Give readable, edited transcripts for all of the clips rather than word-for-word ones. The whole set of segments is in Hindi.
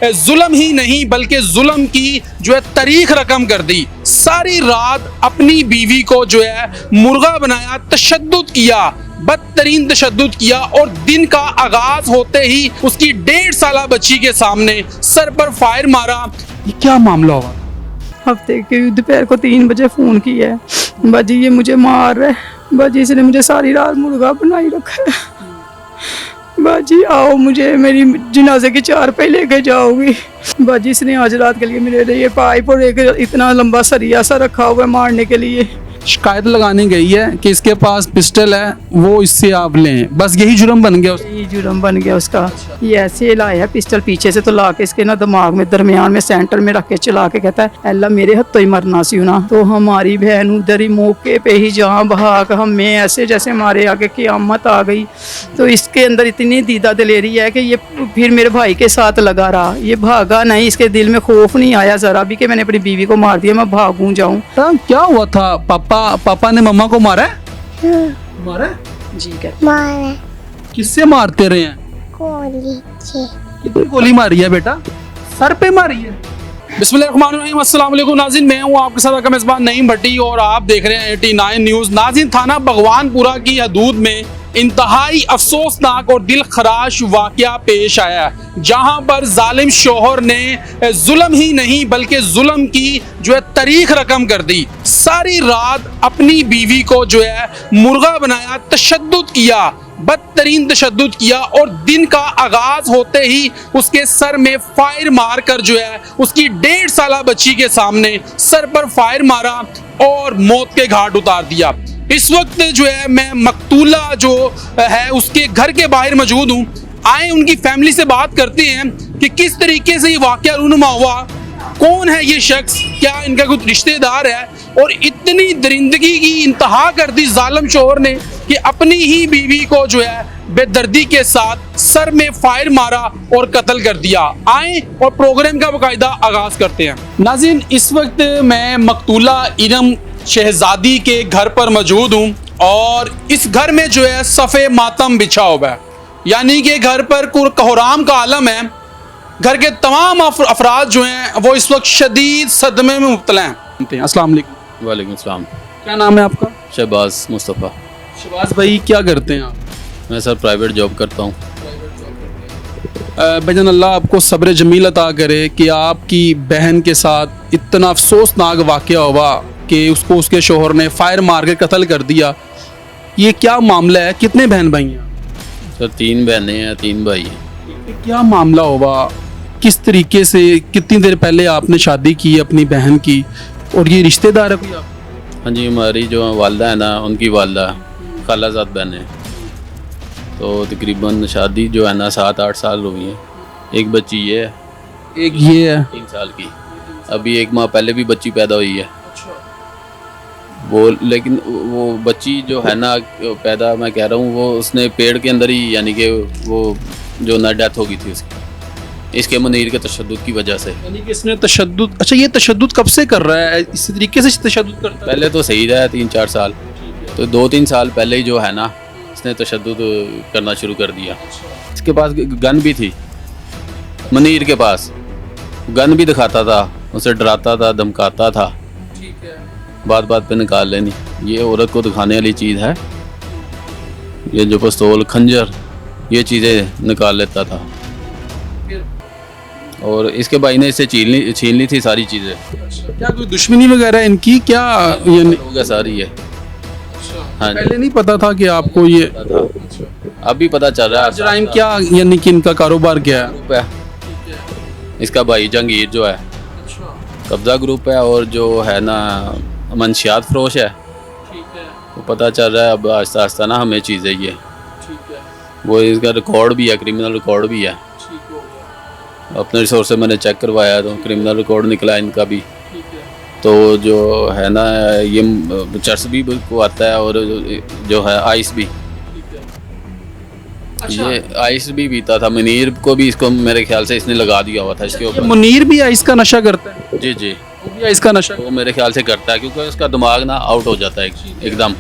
जुल्म ही नहीं बल्कि जुल्म की जो है तारीख रकम कर दी। सारी रात अपनी बीवी को जो है मुर्गा बनाया, तशद्दुद किया, बदतरीन तशद्दुद किया और दिन का आगाज होते ही उसकी 1.5 साल बच्ची के सामने सर पर फायर मारा। ये क्या मामला हुआ? हफ्ते के दोपहर को 3 बजे फ़ोन किया है, बाजी ये मुझे मार रहा है, बाजी इसने मुझे सारी रात मुर्गा बनाई रखा है, बाजी आओ मुझे मेरी जनाजे की 4 पे लेके जाओगी। बाजी इसने आज रात के लिए मेरे लिए पाइप और एक इतना लंबा सरिया सा रखा हुआ है मारने के लिए। शिकायत लगाने गई है कि इसके पास पिस्टल है, वो इससे आप लें, बस यही जुर्म बन गया उसका। यही जुर्म बन गया उसका। ये ऐसे लाया पिस्टल पीछे से तो ला के इसके ना दिमाग में दरमियान में सेंटर में रख के चला के कहता है अल्लाह मेरे हत्थों ही मरना सी ना। तो हमारी बहन उधर ही मौके पे ही जहाँ भाग हमें ऐसे जैसे हमारे आगे क़यामत आ गई। तो इसके अंदर इतनी दीदा दिलेरी है कि ये फिर मेरे भाई के साथ लगा रहा, ये भागा नहीं, इसके दिल में खौफ नहीं आया ज़रा भी कि मैंने अपनी बीवी को मार दिया, मैं भागूँ जाऊँ। क्या हुआ था? पापा ने मम्मा को मारा है? मारा है? जी क्या मारा किससे मारते रहे हैं? गोली से। कितनी गोली मारी है बेटा? सर पे मारी है? बिस्मिल्लाहिर्रहमानिर्रहीम, अस्सलाम वालेकुम नाज़रीन, मैं हूं आपके साथ मेज़बान नईम भट्टी और आप देख रहे हैं 89 न्यूज़। नाज़रीन, थाना भगवानपुरा की हदूद में इंतहाई अफसोसनाक और दिल खराश वाक़या पेश आया, जहां पर जालिम शोहर ने जुल्म ही नहीं बल्कि जुल्म की जो है तारीख रकम कर दी। सारी रात अपनी बीवी को जो है मुर्गा बनाया, तशद्दुद किया, बदतरीन तशद्दुद किया और दिन का आगाज होते ही उसके सर में फायर मार कर जो है उसकी 1.5 साल बच्ची के सामने सर पर फायर मारा और मौत के घाट उतार दिया। इस वक्त जो है मैं मकतूला जो है उसके घर के बाहर मौजूद हूँ। आए उनकी फैमिली से बात करते हैं कि किस तरीके से ये वाक़या रूनुमा हुआ, कौन है ये शख्स, क्या इनका कुछ रिश्तेदार है और इतनी दरिंदगी की इंतहा कर दी जालिम शोहर ने कि अपनी ही बीवी को जो है बेदर्दी के साथ सर में फायर मारा और कत्ल कर दिया। आए और प्रोग्राम का बाकायदा आगाज करते हैं। नाज़रीन, इस वक्त मैं मकतूला इरम शहजादी के घर पर मौजूद हूँ और इस घर में जो है सफ़े मातम बिछा हुआ है, यानी कि घर पर कोहराम का आलम है। घर के तमाम अफराद जो हैं वो इस वक्त शदीद सदमे में मुब्तला हैं। अस्सलाम वालेकुम। वालेकुम सलाम। क्या नाम है आपका? शहबाज मुस्तफ़ा। शहबाज भाई, क्या करते हैं आप? मैं सर प्राइवेट जॉब करता हूँ। भाईजान, अल्लाह आपको सब्र जमील अता करे कि आपकी बहन के साथ इतना अफसोसनाक वाक़या हुआ कि उसको उसके शोहर ने फायर मार के कत्ल कर दिया। ये क्या मामला है? कितने बहन भाई हैं? सर 3 बहनें हैं, 3 भाई हैं। क्या मामला हुआ, किस तरीके से, कितनी देर पहले आपने शादी की अपनी बहन की और ये रिश्तेदार है कोई आप? हाँ जी, हमारी जो वालदा है ना, उनकी वालदा खालाजाद बहनें। तो तकरीबन शादी जो है ना 7-8 साल हुई है। एक बच्ची ये है, एक ये है 3 साल की। अभी 1 माह पहले भी बच्ची पैदा हुई है वो, लेकिन वो बच्ची जो है ना पैदा, मैं कह रहा हूँ, वो उसने पेड़ के अंदर ही, यानी कि वो जो ना डेथ हो गई थी उसकी, इसके मुनीर के तशद्दुद की वजह से। यानी कि इसने तशद्दुद, अच्छा ये तशद्दुद कब से कर रहा है? इस तरीके से तशद्दुद करता है? पहले तो सही रहा 3-4 साल, तो 2-3 साल पहले ही जो है ना इसने तशद्दुद करना शुरू कर दिया। इसके पास गन भी थी, मुनीर के पास गन भी दिखाता था, उसे डराता था, धमकाता था, बात बात पे निकाल लेनी। ये औरत को दिखाने वाली चीज़ है, ये जो पिस्तौल, खंजर, ये चीज़ें निकाल लेता था। और इसके भाई ने इससे छीन ली थी सारी चीज़ें। क्या कोई दुश्मनी वगैरह इनकी क्या? हो गया सारी है। हाँ जी, पहले नहीं पता था कि आपको ये था। अभी पता चल रहा है। जराइम क्या, यानी कि इनका कारोबार क्या है? इसका भाई जंगीर जो है कब्जा ग्रुप है और जो है ना मंशियात फरोश है। तो पता चल रहा है अब आहिस्ता आहिस्ता ना हमें चीज़ें ये, वो इसका रिकॉर्ड भी है, क्रिमिनल रिकॉर्ड भी है। अपने रिसोर्स से मैंने चेक करवाया तो क्रिमिनल रिकॉर्ड निकला इनका भी। तो जो है ना ये चर्स भी को आता है और जो है आइस भी, ये आइस भी पीता था। मुनीर को भी, इसको मेरे ख्याल से इसने लगा दिया हुआ था इसके ऊपर। मुनीर भी आइस का नशा करता है? जी जी, वो भी आइस का नशा? वो मेरे ख्याल से करता है क्योंकि उसका दिमाग ना आउट हो जाता है एकदम।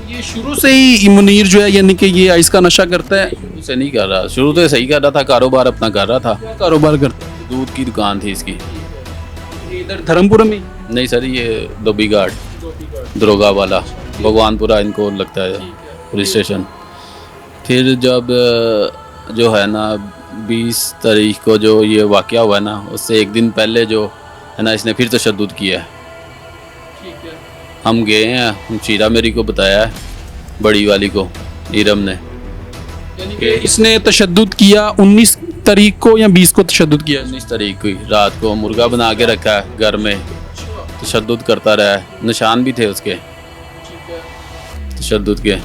ये शुरू से ही मुनीर जो है यानी कि ये आइस का नशा करता है? शुरू से नहीं कर रहा, शुरू तो सही कर रहा था, कारोबार अपना कर रहा था। कारोबार करता है? दूध की दुकान थी इसकी। इधर धर्मपुर में? नहीं सर, ये धोबी घाट दरोगा वाला भगवानपुरा इनको लगता है पुलिस स्टेशन। फिर जब जो है ना 20 तारीख को जो ये वाक़या हुआ है ना, उससे एक दिन पहले जो है ना इसने फिर तशद्दुद किया है। हम गए हैं, शीरा मेरी को बताया है, बड़ी वाली को, इरम ने। यानी कि इसने तशद्दुद किया 19 तारीख को या 20 को तशद्दुद किया? 19 तारीख की रात को मुर्गा बना के रखा है घर में, तशद्दुद करता रहा है। निशान भी थे उसके तशद्दुद के,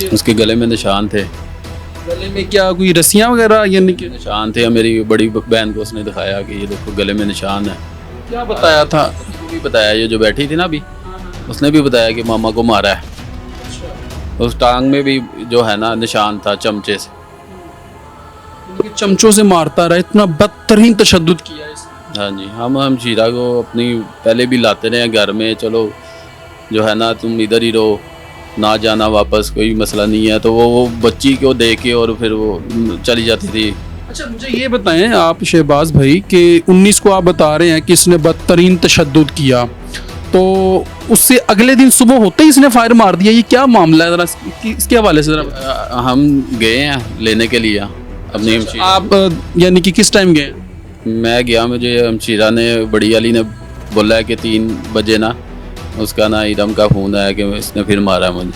उसके गले में निशान थे। गले में क्या कोई रस्सियाँ वगैरह यानी कि? निशान थे। मेरी बड़ी बहन को उसने दिखाया कि ये देखो गले में निशान है। क्या बताया था? उसको भी बताया, ये जो बैठी थी ना अभी, उसने भी बताया कि मामा को मारा है। उस टांग में भी जो है ना निशान था चमचे से। यानी कि चमचों से मारता रहा, इतना बदतरीन तशद्दुद किया इसने। हाँ जी, हम शीरा को अपनी पहले भी लाते रहे घर में, चलो जो है ना तुम इधर ही रहो, ना जाना वापस, कोई मसला नहीं है। तो वो बच्ची को देख के और फिर वो चली जाती थी। अच्छा मुझे ये बताएं आप शहबाज भाई कि 19 को आप बता रहे हैं कि इसने बदतरीन तशद्दुद किया, तो उससे अगले दिन सुबह होते ही इसने फायर मार दिया, ये क्या मामला है? ज़रा इसके हवाले से ज़रा। हम गए हैं लेने के लिए अपनी हमशीरा। आप यानी कि किस टाइम गए? मैं गया, मुझे हमशीरा ने, बड़ी वाली ने बोला है कि 3 बजे ना उसका ना इरम का फ़ोन आया कि इसने फिर मारा मुझे।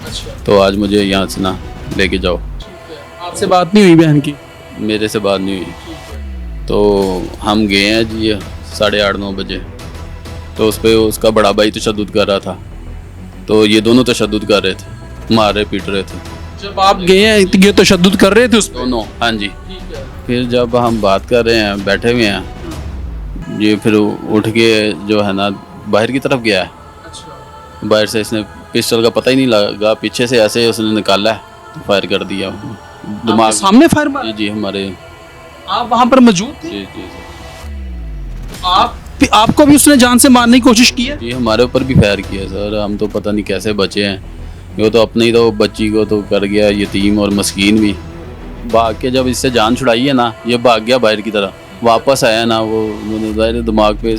अच्छा, तो आज मुझे यहाँ से ना लेके जाओ। आपसे बात नहीं हुई बहन की? मेरे से बात नहीं हुई। तो हम गए हैं जी 8:30-9 बजे। तो उस पर उसका बड़ा भाई तशद्दुद कर रहा था, तो ये दोनों तशद्दुद कर रहे थे, मार रहे पीट रहे थे। जब आप गए हैं तो ये तशद्दुद कर रहे थे उस पर? दोनों, हाँ जी। फिर जब हम बात कर रहे हैं, बैठे हुए हैं, ये फिर उठ के जो है ना बाहर की तरफ गया है। अच्छा, बाहर से इसने पिस्टल का पता ही नहीं लगा, पीछे से ऐसे उसने निकाला है, फायर कर दिया दिमाग सामने फायर मारा? जी हमारे। आप वहाँ पर मौजूद थे? जी जी आपको भी उसने जान से मारने की कोशिश की है? जी, हमारे ऊपर भी फायर किया सर। हम तो पता नहीं कैसे बचे हैं। ये तो अपने ही तो बच्ची को तो कर गया यतीम और मस्कीन भी। भाग के जब इससे जान छुड़ाई है ना, ये भाग गया बाहर की तरफ, वापस आया ना, वो मैंने दिमाग पे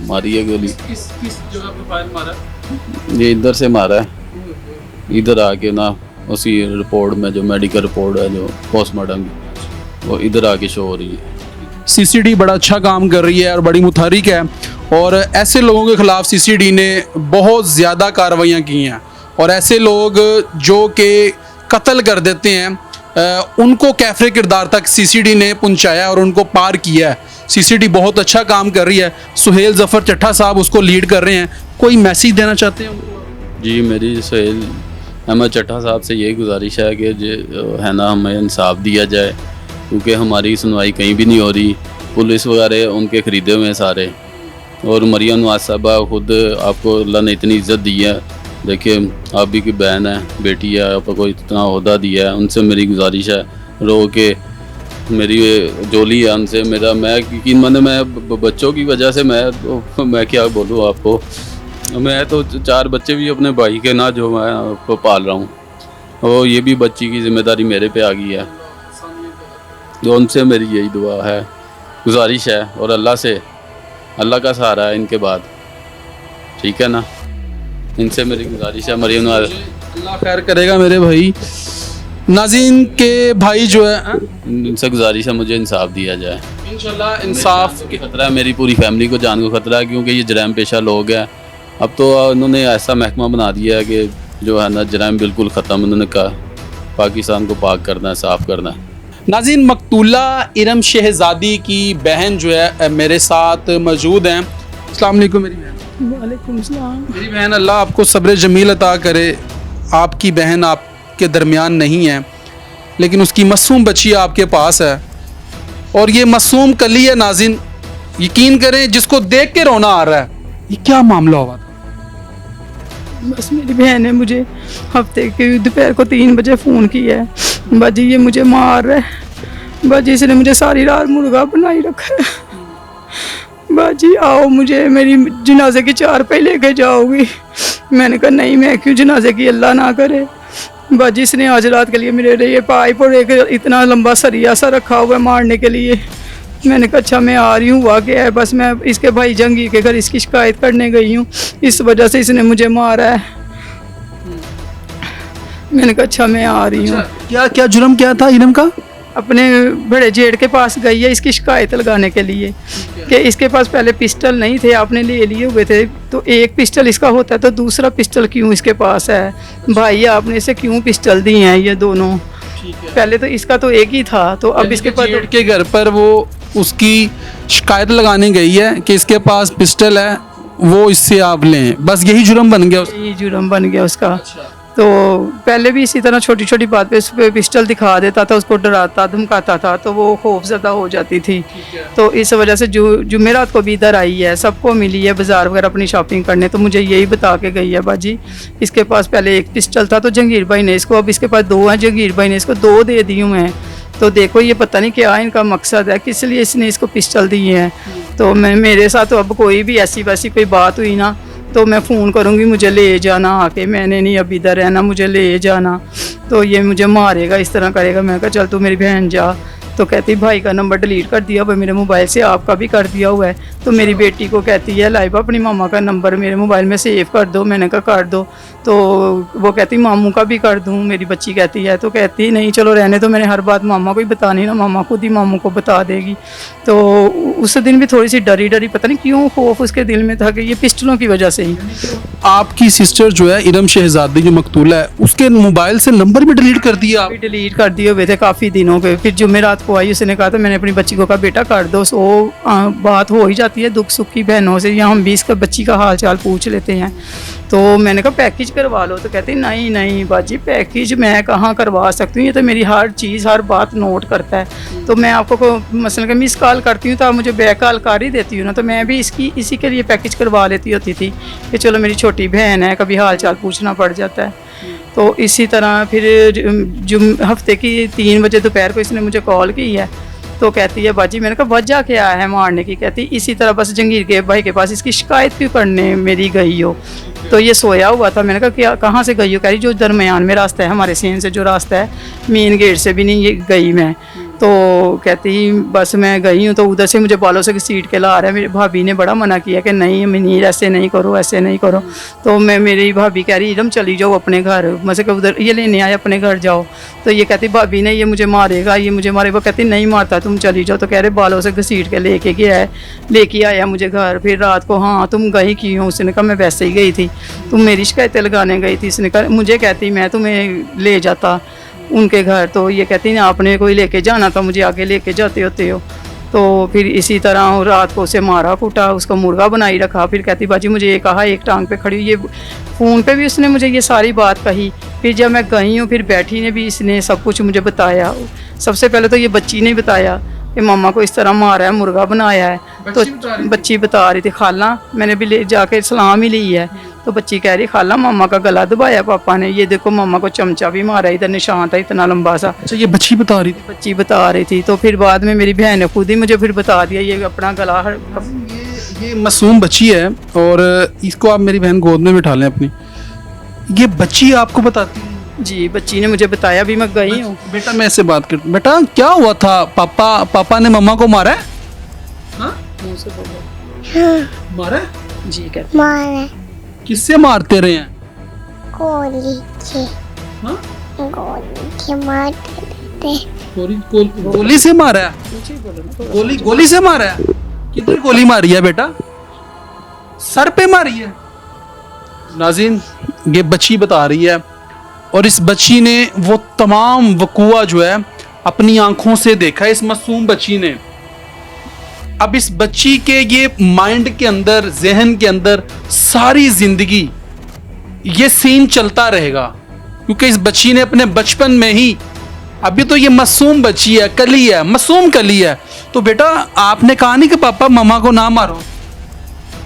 मारी है गोली। किस जगह पे फायर मारा? ये इधर से मारा है, इधर आके ना उसी रिपोर्ट में जो मेडिकल रिपोर्ट है जो पोस्टमार्टम की, वो इधर आके शो हो रही है। सीसीडी बड़ा अच्छा काम कर रही है और बड़ी मुतहरिक है, और ऐसे लोगों के ख़िलाफ़ सीसीडी ने बहुत ज़्यादा कार्रवाइयाँ की हैं, और ऐसे लोग जो कि कत्ल कर देते हैं उनको कैफरे किरदार तक सीसीडी ने पहुंचाया और उनको पार किया है। सीसीडी बहुत अच्छा काम कर रही है। सुहेल ज़फ़र चट्टा साहब उसको लीड कर रहे हैं। कोई मैसेज देना चाहते हैं उनको? जी, मेरी सुहेल अहमद चट्टा साहब से यही गुजारिश है कि जो है ना हमें इंसाफ दिया जाए, क्योंकि हमारी सुनवाई कहीं भी नहीं हो रही। पुलिस वगैरह उनके ख़रीदे हुए हैं सारे, और मरियम नवाज साहबा खुद, आपको अल्लाह ने इतनी इज़्ज़त दी है, देखिए आप भी की बहन है, बेटी है, आपको इतना ओहदा दिया है। उनसे मेरी गुजारिश है, रो के मेरी जोली है उनसे मेरा, मैं यकीन माने मैं बच्चों की वजह से मैं क्या बोलूँ आपको, मैं तो 4 बच्चे भी अपने भाई के ना जो मैं आपको पाल रहा हूँ, और ये भी बच्ची की जिम्मेदारी मेरे पे आ गई है। तो उनसे मेरी यही दुआ है, गुजारिश है, और अल्लाह से, अल्लाह का सहारा है इनके बाद, ठीक है ना। इनसे मेरी गुजारिश है, मरियम नवाज, अल्लाह खैर करेगा मेरे भाई। नाज़रीन के भाई जो है, इनसे गुजारिश है मुझे इंसाफ दिया जाए। इंशाल्लाह इंसाफ के खतरा है, मेरी पूरी फैमिली को जान को खतरा है, क्योंकि ये जराइम पेशा लोग हैं। अब तो उन्होंने ऐसा महकमा बना दिया है कि जो है ना जराइम बिल्कुल ख़त्म, उन्होंने कहा पाकिस्तान को पाक करना है, साफ़ करना है। नाज़रीन, मकतूला इरम शहज़ादी की बहन जो है मेरे साथ मौजूद हैं। अस्सलाम वालेकुम मेरी बहन। वालेकुम सलाम। मेरी बहन, अल्लाह आपको सब्र जमील अता करे। आपकी बहन आपके दरमियान नहीं है, लेकिन उसकी मासूम बच्ची आपके पास है, और ये मासूम कली है। नाज़रीन, यकीन करें, जिसको देख के रोना आ रहा है। ये क्या मामला हुआ था? बस मेरी बहन ने मुझे हफ्ते के दोपहर को 3 बजे फ़ोन किया है, बाजी ये मुझे मार रहा है, बाजी इसने मुझे सारी रात मुर्गा बनाई रखा है, बाजी आओ मुझे मेरी जनाजे की 4 पे लेके जाओगी। मैंने कहा नहीं, मैं क्यों जनाजे की, अल्लाह ना करे। बाजी इसने आज रात के लिए मेरे लिए पाइप और एक इतना लंबा सरिया सा रखा हुआ है मारने के लिए। मैंने कहा अच्छा मैं आ रही हूँ, हुआ क्या है, बस मैं इसके भाई जंगी के घर इसकी शिकायत करने गई हूँ, इस वजह से इसने मुझे मारा है। मैंने कहा अच्छा मैं आ रही हूँ। क्या क्या जुर्म क्या था इरम का? अपने बड़े जेठ के पास गई है इसकी शिकायत लगाने के लिए कि इसके पास पहले पिस्टल नहीं थे, आपने ले लिए हुए थे, तो एक पिस्टल इसका होता है तो दूसरा पिस्टल क्यों इसके पास है, भाई आपने इसे क्यों पिस्टल दी हैं ये दोनों। पहले तो इसका तो एक ही था, तो अब इसके पास जेठ के घर पर वो उसकी शिकायत लगाने गई है कि इसके पास पिस्टल है, वो इससे आप लें, बस यही जुर्म बन गया ये जुर्म बन गया उसका। तो पहले भी इसी तरह छोटी छोटी बात पे उस पे पिस्टल दिखा देता था, उसको डराता धमकाता था, तो वो खौफजदा हो जाती थी। तो इस वजह से जुमेरात को भी इधर आई है, सबको मिली है बाज़ार वगैरह अपनी शॉपिंग करने, तो मुझे यही बता के गई है बाजी इसके पास पहले एक पिस्टल था तो जंगीर भाई ने इसको, अब इसके पास दो हैं, जंगीर भाई ने इसको दो दे दी हूँ मैं। तो देखो ये पता नहीं क्या इनका मकसद है, किस लिए इसने इसको पिस्टल दी है। तो मैं मेरे साथ तो अब कोई भी ऐसी वैसी कोई बात हुई ना तो मैं फ़ोन करूँगी मुझे ले जाना आके, मैंने नहीं अब इधर रहना, मुझे ले जाना, तो ये मुझे मारेगा, इस तरह करेगा। मैं कहा चल तू मेरी बहन जा, तो कहती भाई का नंबर डिलीट कर दिया हुआ मेरे मोबाइल से, आपका भी कर दिया हुआ है। तो मेरी बेटी को कहती है लाइबा अपनी मामा का नंबर मेरे मोबाइल में सेव कर दो, मैंने कहा कर दो, तो वो कहती मामू का भी कर दूँ, मेरी बच्ची कहती है, तो कहती नहीं चलो रहने तो, मैंने हर बात मामा को ही बतानी ना, मामा खुद ही मामू को बता देगी। तो उस दिन भी थोड़ी सी डरी डरी, पता नहीं क्यों खौफ उसके दिल में था कि ये पिस्टलों की वजह से ही। आपकी सिस्टर जो है इरम शहजादी जो मकतूला है, उसके मोबाइल से नंबर भी डिलीट कर दिया आप? डिलीट कर दिए हुए थे काफ़ी दिनों के। फिर जुमेरात को आई, उसने कहा था, मैंने अपनी बच्ची को कहा बेटा कर दो, सो बात हो ही जाती है दुख सुख की बहनों से, या हम भी इसका बच्ची का हाल चाल पूछ लेते हैं। तो मैंने कहा पैकेज करवा लो, तो कहती नहीं नहीं बाजी पैकेज मैं कहाँ करवा सकती हूँ, ये तो मेरी हर चीज़ हर बात नोट करता है। तो मैं आपको मसलन का मिस कॉल करती हूँ तो आप मुझे बैक कॉल कर ही देती हूँ ना, तो मैं भी इसी के लिए पैकेज करवा लेती होती थी कि चलो मेरी छोटी बहन है, कभी हाल चाल पूछना पड़ जाता है। तो इसी तरह फिर हफ्ते की 3 बजे दोपहर को इसने मुझे कॉल की है, तो कहती है बाजी, मैंने कहा वजह क्या है मारने की, कहती इसी तरह बस जंगीर के भाई के पास इसकी शिकायत क्यों करने मेरी गई हो। तो ये सोया हुआ था, मैंने कहा क्या कहाँ से गई हो, कह रही जो दरमियान में रास्ता है हमारे सीन से जो रास्ता है मेन गेट से भी नहीं ये गई मैं। तो कहती बस मैं गई हूँ, तो उधर से मुझे बालों से घसीट के ला रहा है। मेरी भाभी ने बड़ा मना किया कि नहीं मनीर ऐसे नहीं करो ऐसे नहीं करो। तो मेरी भाभी कह रही एकदम चली जाओ अपने घर, मुझे कहा उधर ये लेने आए अपने घर जाओ। तो ये कहती भाभी ने ये मुझे मारेगा ये मुझे मारेगा, कहती नहीं मारता तुम चली जाओ। तो कह रहे बालों से घसीट के लेके आया मुझे घर। फिर रात को हाँ तुम गई क्यों, उसने कहा मैं वैसे ही गई थी, तुम मेरी शिकायतें लगाने गई थी। इसने कहा मुझे कहती मैं तुम्हें ले जाता उनके घर। तो ये कहती ना आपने कोई लेके जाना था, मुझे आगे लेके जाते होते हो। तो फिर इसी तरह रात को उसे मारा कूटा, उसको मुर्गा बनाई रखा। फिर कहती बाजी मुझे ये कहा एक टांग पे खड़ी हुई, ये फ़ोन पे भी उसने मुझे ये सारी बात कही। फिर जब मैं गई हूँ फिर बैठी ने भी इसने सब कुछ मुझे बताया। सबसे पहले तो ये बच्ची ने बताया कि मामा को इस तरह मारा है, मुर्गा बनाया है। तो बच्ची बता रही थी खाला, मैंने भी ले जाके सलाम ही ली है। तो बच्ची कह रही खाला मामा का गला दबाया पापा ने, ये देखो मामा को चमचा भी मारा, इधर निशान था इतना लंबा सा। अच्छा ये बच्ची बता रही थी? बच्ची बता रही थी। तो फिर बाद में मेरी बहन ने खुद ही मुझे फिर बता दिया ये अपना गला। ये मासूम बच्ची है और इसको आप मेरी बहन गोद में बिठा लें अपनी। ये बच्ची आपको बताती है? जी बच्ची ने मुझे बताया, अभी मैं गई हूँ। बेटा मैं ऐसे बात कर, बेटा क्या हुआ था, पापा ने मम्मा को मारा है? हाँ? मुंह से बोलो। मारा है? जी कहते मारे किससे मारते रहे हैं? गोली से हाँ? गोली के मारते थे। गोली से मारा है? गोली से मारा है? कितनी गोली मारी है बेटा? सर पे मारी है? नाज़रीन ये बच्ची बता रही है और इस बच्ची ने वो तमाम वक़ुआ जो है अपनी आंखों से देखा है इस मासूम बच्ची ने। अब इस बच्ची के ये माइंड के अंदर जहन के अंदर सारी जिंदगी ये सीन चलता रहेगा, क्योंकि इस बच्ची ने अपने बचपन में ही, अभी तो ये मासूम बच्ची है, कली है, मासूम कली है। तो बेटा आपने कहा नहीं कि पापा मम्मा को ना मारो?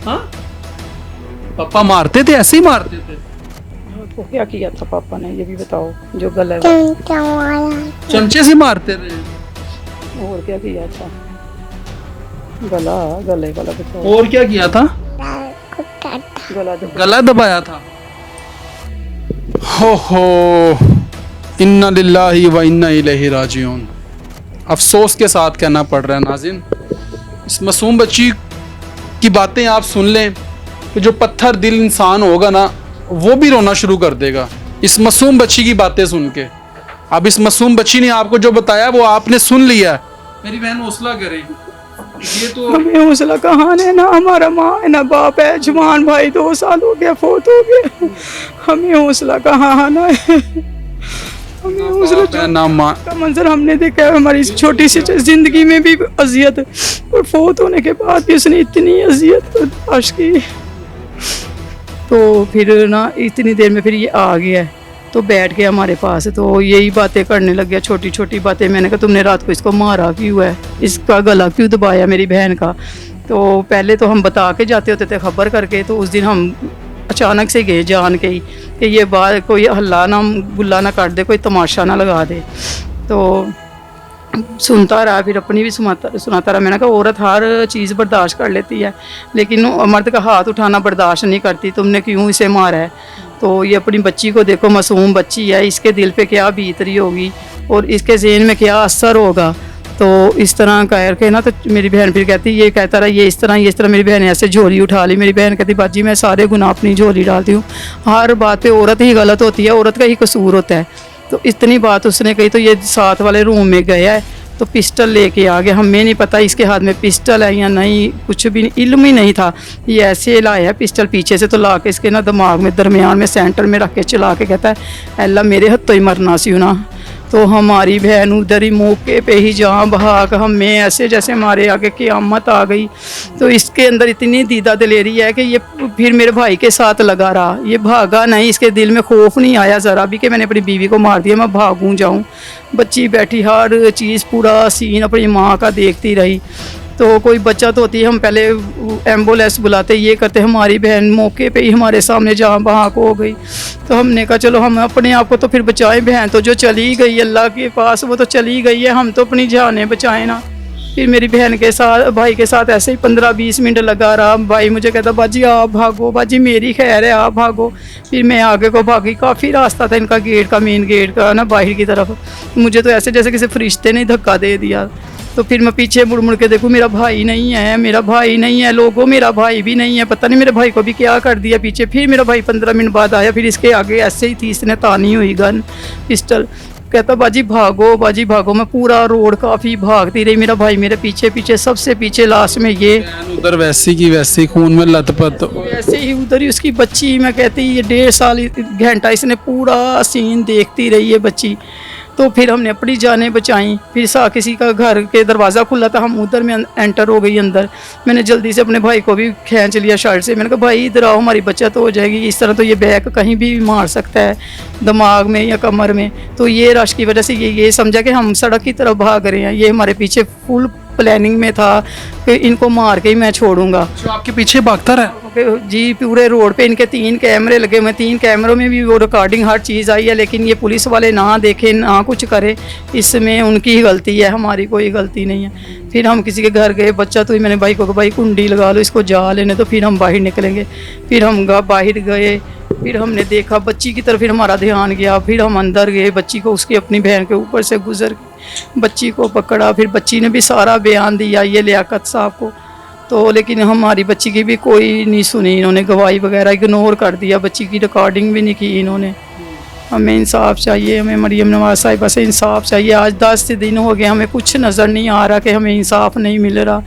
हाँ पापा मारते थे, ऐसे ही मारते थे? तो क्या किया था पापा ने ये भी बताओ, जो गला चमचा मारा। चमचे से मारते थे? और क्या किया था? गले वाला बताओ। और क्या किया था? गला गला दबाया था। हो इन्ना लिल्लाहि व इन्ना इलैहि राजिऊन। अफसोस के साथ कहना पड़ रहा है नाज़रीन, इस मासूम बच्ची की बातें आप सुन लें कि जो पत्थर दिल इंसान होगा ना वो भी रोना शुरू कर देगा इस मासूम बच्ची की बातें सुन के। अब इस मासूम बच्ची ने आपको जो बताया वो आपने सुन लिया। मेरी बहन हौसला करे, ये तो हमें हौसला कहाँ है, ना हमारा माँ है ना बाप है, जवान भाई 2 साल हो गया फोत हो गया, हमें हौसला कहाँ आना है, हमें हौसला ना माँ का मंजर हमने देखा है हमारी इस छोटी सी जिंदगी में भी अजियत, और फोत होने के बाद भी उसने इतनी अजियत बर्दाश्त की। तो फिर ना इतनी देर में फिर ये आ गया है, तो बैठ गया हमारे पास, तो यही बातें करने लग गया, छोटी छोटी बातें। मैंने कहा तुमने रात को इसको मारा क्यों है, इसका गला क्यों दबाया मेरी बहन का। तो पहले तो हम बता के जाते होते थे खबर करके, तो उस दिन हम अचानक से गए जान के ही कि ये बात कोई हल्ला ना गुल्ला ना काट दे, कोई तमाशा ना लगा दे। तो सुनता रहा, फिर अपनी भी सुनाता रहा। मैंने कहा औरत हर चीज़ बर्दाश्त कर लेती है, लेकिन मर्द का हाथ उठाना बर्दाश्त नहीं करती, तुमने क्यों इसे मारा है। तो ये अपनी बच्ची को देखो, मासूम बच्ची है, इसके दिल पे क्या बीत रही होगी और इसके ज़हन में क्या असर होगा। तो इस तरह कह के ना, तो मेरी बहन फिर कहती, ये कहता रहा ये इस तरह मेरी बहन ऐसे झोली उठा ली। मेरी बहन कहती बाजी मैं सारे गुनाह अपनी झोली डालती हूँ, हर बात पे औरत ही गलत होती है, औरत का ही कसूर होता है। तो इतनी बात उसने कही। तो ये साथ वाले रूम में गया है, तो पिस्टल लेके आ गया। हमें नहीं पता इसके हाथ में पिस्टल है या नहीं, कुछ भी इल्म ही नहीं था। ये ऐसे लाया है पिस्टल पीछे से, तो ला के इसके ना दिमाग में दरमियान में सेंटर में रख के चला के कहता है अल्लाह मेरे हत्थों ही मरना सी ना। तो हमारी बहन उधर ही मौके पे ही जहाँ भाग, हमें ऐसे जैसे हमारे आगे क़यामत आ गई। तो इसके अंदर इतनी दीदा दिलेरी है कि ये फिर मेरे भाई के साथ लगा रहा, ये भागा नहीं, इसके दिल में खौफ नहीं आया ज़रा भी कि मैंने अपनी बीवी को मार दिया, मैं भागूँ जाऊँ। बच्ची बैठी हर चीज़ पूरा सीन अपनी माँ का देखती रही। तो कोई बचत होती है, हम पहले एम्बुलेंस बुलाते, ये करते, हमारी बहन मौके पे ही हमारे सामने जहाँ बहाँ को हो गई। तो हमने कहा चलो हम अपने आप को तो फिर बचाएं, बहन तो जो चली गई अल्लाह के पास वो तो चली गई है, हम तो अपनी जानें बचाएं ना। फिर मेरी बहन के साथ भाई के साथ ऐसे ही 15-20 मिनट लगा रहा। भाई मुझे कहता बाजी आप भागो, बाजी मेरी खैर है आप भागो। फिर मैं आगे को भागी, काफ़ी रास्ता था इनका गेट का, मेन गेट का ना बाहर की तरफ। मुझे तो ऐसे जैसे किसी फरिश्ते ने धक्का दे दिया। तो फिर मैं पीछे मुड़ मुड़ के देखूँ, मेरा भाई नहीं है, मेरा भाई नहीं है, लोगों मेरा भाई भी नहीं है, पता नहीं मेरे भाई को भी क्या कर दिया पीछे। फिर मेरा भाई 15 मिनट बाद आया, फिर इसके आगे ऐसे ही थी, इसने तानी हुई गन पिस्टल, कहता बाजी भागो बाजी भागो। मैं पूरा रोड काफ़ी भागती रही, मेरा भाई मेरे पीछे पीछे, सबसे पीछे लास्ट में ये उधर वैसी की वैसी खून में लथपथ। ऐसे ही उधर ही उसकी बच्ची, मैं कहती ये 1.5 साल घंटा इसने पूरा सीन देखती रही है बच्ची। तो फिर हमने अपनी जानें बचाई। फिर किसी का घर के दरवाज़ा खुला था, हम उधर में एंटर हो गई अंदर। मैंने जल्दी से अपने भाई को भी खींच लिया शर्ट से, मैंने कहा भाई इधर आओ हमारी बचत हो जाएगी। इस तरह तो ये बैग कहीं भी मार सकता है, दिमाग में या कमर में। तो ये रश की वजह से ये समझा कि हम सड़क की तरफ भाग रहे हैं, ये हमारे पीछे फुल प्लानिंग में था कि इनको मार के ही मैं छोड़ूंगा। जो आपके पीछे भागता रहा जी पूरे रोड पे इनके 3 कैमरे लगे हुए, 3 कैमरों में भी वो रिकॉर्डिंग हर चीज़ आई है, लेकिन ये पुलिस वाले ना देखें ना कुछ करे, इसमें उनकी ही गलती है, हमारी कोई गलती नहीं है। फिर हम किसी के घर गए, बच्चा तो मैंने भाई को भाई कुंडी लगा लो इसको जा लेने, तो फिर हम बाहर निकलेंगे। फिर हम बाहर गए, फिर हमने देखा बच्ची की तरफ, फिर हमारा ध्यान गया। फिर हम अंदर गए, बच्ची को उसकी अपनी बहन के ऊपर से गुजर बच्ची को पकड़ा। फिर बच्ची ने भी सारा बयान दिया ये लियाकत साहब को, तो लेकिन हमारी बच्ची की भी कोई नहीं सुनी, इन्होंने गवाही वगैरह इग्नोर कर दिया, बच्ची की रिकॉर्डिंग भी नहीं की इन्होंने। हमें इंसाफ चाहिए, हमें मरियम नवाज साहिबा से इंसाफ चाहिए। आज 10 दिन हो गए, हमें कुछ नज़र नहीं आ रहा कि हमें इंसाफ नहीं मिल रहा।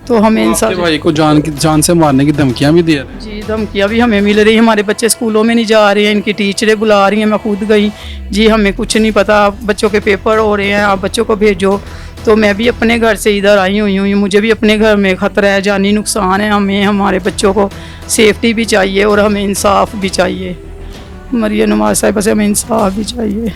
तो हमें इंसाफ, भाई को जान से मारने की धमकियां भी दी रहे हैं। जी धमकियाँ भी हमें मिल रही, हमारे बच्चे स्कूलों में नहीं जा रहे हैं, इनकी टीचरें बुला रही हैं, मैं खुद गई जी हमें कुछ नहीं पता, बच्चों के पेपर हो रहे हैं, आप बच्चों को भेजो। तो मैं भी अपने घर से इधर आई हुई हूँ, मुझे भी अपने घर में ख़तरा है, जानी नुकसान है, हमें हमारे बच्चों को सेफ्टी भी चाहिए और हमें इंसाफ भी चाहिए। मरियम नवाज साहिबा से हमें इंसाफ भी चाहिए।